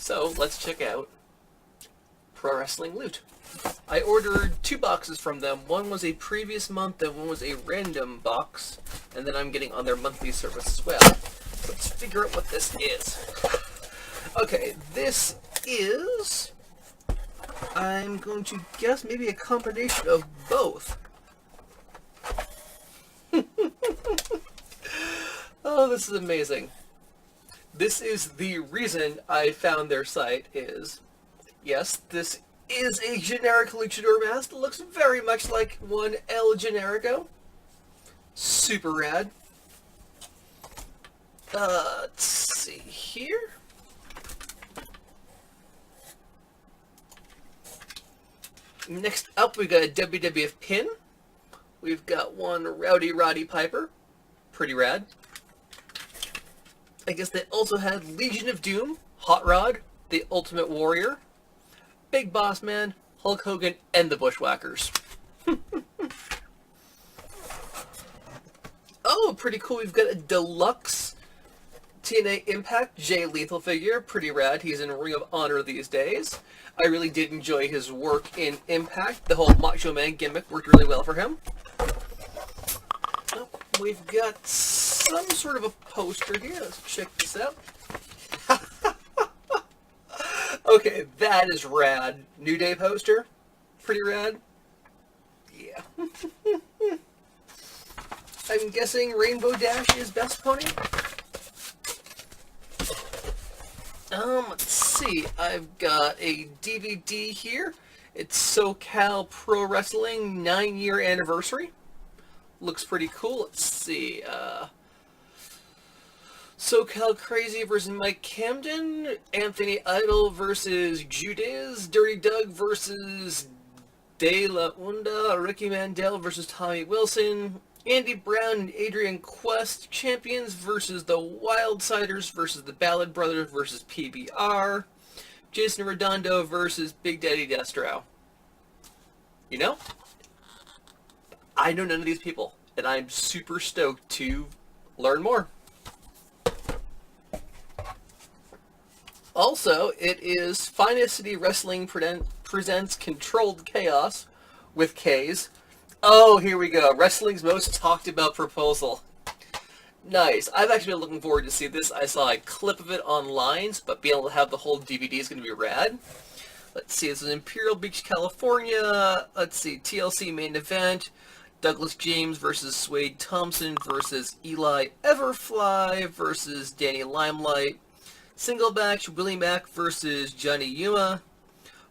So let's check out Pro Wrestling Loot. I ordered 2 boxes from them. One was a previous month and one was a random box. And then I'm getting on their monthly service as well. Let's figure out what this is. Okay, this is... I'm going to guess maybe a combination of both. Oh, this is amazing. This is the reason I found their site is... Yes, this is a generic luchador mask. It looks very much like one El Generico. Super rad. Let's see here. Next up, we've got a WWF pin. We've got one Rowdy Roddy Piper. Pretty rad. I guess they also had Legion of Doom, Hot Rod, the Ultimate Warrior, Big Boss Man, Hulk Hogan, and the Bushwhackers. Oh, pretty cool. We've got a deluxe TNA Impact Jay Lethal figure. Pretty rad. He's in Ring of Honor these days. I really did enjoy his work in Impact. The whole Macho Man gimmick worked really well for him. Oh, we've got some sort of a poster here. Let's check this out. Okay, that is rad. New Day poster. Pretty rad. Yeah. I'm guessing Rainbow Dash is best pony. Let's see. I've got a DVD here. It's SoCal Pro Wrestling 9-year anniversary. Looks pretty cool. Let's see. SoCal Crazy versus Mike Camden. Anthony Idol versus Judas. Dirty Doug versus De La Onda. Ricky Mandel versus Tommy Wilson. Andy Brown and Adrian Quest, champions versus the Wildsiders versus the Ballad Brothers versus PBR. Jason Redondo versus Big Daddy Destro. You know, I know none of these people, and I'm super stoked to learn more. Also, it is Finest City Wrestling presents Controlled Chaos with K's. Oh, here we go. Wrestling's most talked about proposal. Nice. I've actually been looking forward to see this. I saw a clip of it online, but being able to have the whole DVD is going to be rad. Let's see. This is Imperial Beach, California. Let's see. TLC main event. Douglas James versus Swade Thompson versus Eli Everfly versus Danny Limelight. Single match. Willie Mack versus Johnny Yuma.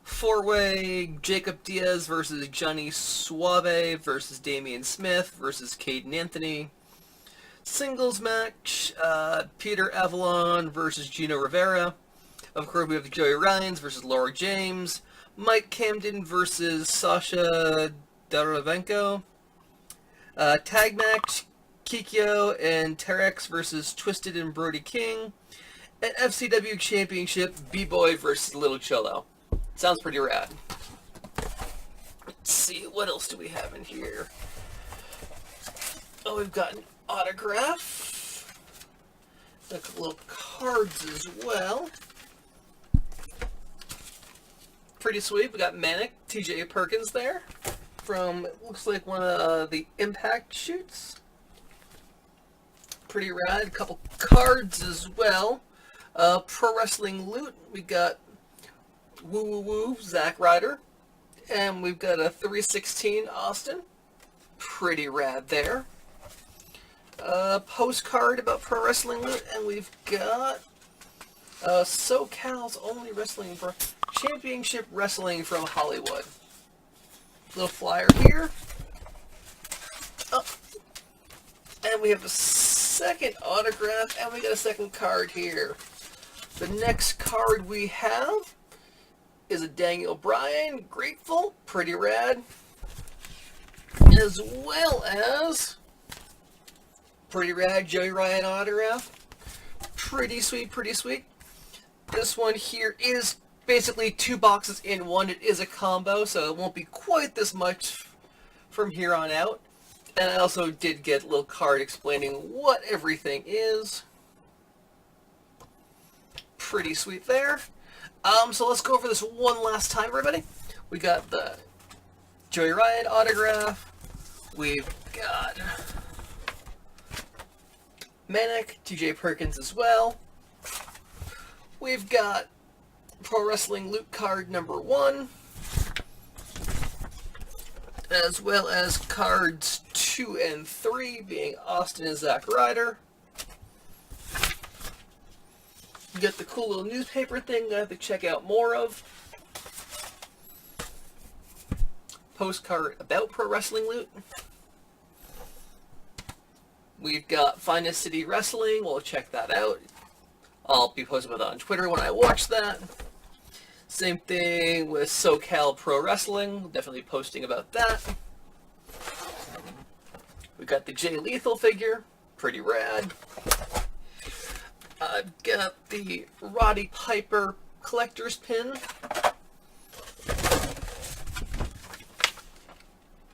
4-way, Jacob Diaz versus Johnny Suave versus Damian Smith versus Caden Anthony. Singles match, Peter Avalon versus Gino Rivera. Of course, we have Joey Rhines versus Laura James. Mike Camden versus Sasha Daravenko. Tag match, Kikyo and Terex versus Twisted and Brody King. And FCW Championship, B-Boy versus Little Cholo. Sounds pretty rad. Let's see, what else do we have in here? Oh, we've got an autograph. A couple of cards as well. Pretty sweet. We got Manic, TJ Perkins there. From, it looks like one of the Impact shoots. Pretty rad. A couple cards as well. Pro Wrestling Loot. We got Woo Woo Woo, Zack Ryder. And we've got a 316 Austin. Pretty rad there. Postcard about Pro Wrestling Loot. And we've got SoCal's only wrestling for Championship Wrestling from Hollywood. Little flyer here. Oh. And we have a second autograph. And we got a second card here. The next card we have is a Daniel Bryan, Grateful, pretty rad, as well as pretty rad Joey Ryan autograph, pretty sweet, pretty sweet. This one here is basically 2 boxes in one. It is a combo, so it won't be quite this much from here on out. And I also did get a little card explaining what everything is. Pretty sweet there. So let's go over this one last time, everybody. We got the Joey Ryan autograph. We've got Manic, TJ Perkins as well. We've got Pro Wrestling Loot card number 1, as well as cards 2 and 3 being Austin and Zack Ryder. You got the cool little newspaper thing I have to check out more of. Postcard about Pro Wrestling Loot. We've got Finest City Wrestling. We'll check that out. I'll be posting about that on Twitter when I watch that. Same thing with SoCal Pro Wrestling. Definitely posting about that. We got the Jay Lethal figure. Pretty rad. I've got the Roddy Piper collector's pin.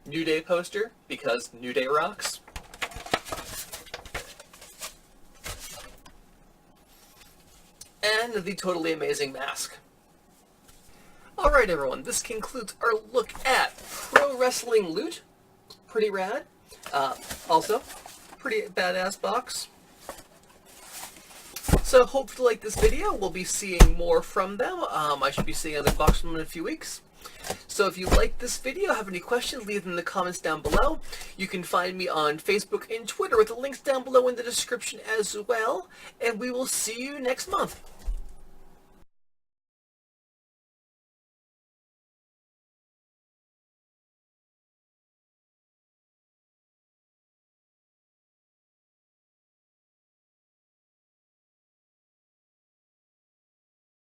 New Day poster, because New Day rocks. And the Totally Amazing mask. Alright everyone, this concludes our look at Pro Wrestling Loot. Pretty rad. Also, pretty badass box. So hope you like this video. We'll be seeing more from them. I should be seeing another box from them in a few weeks. So if you like this video, have any questions, leave them in the comments down below. You can find me on Facebook and Twitter with the links down below in the description as well. And we will see you next month.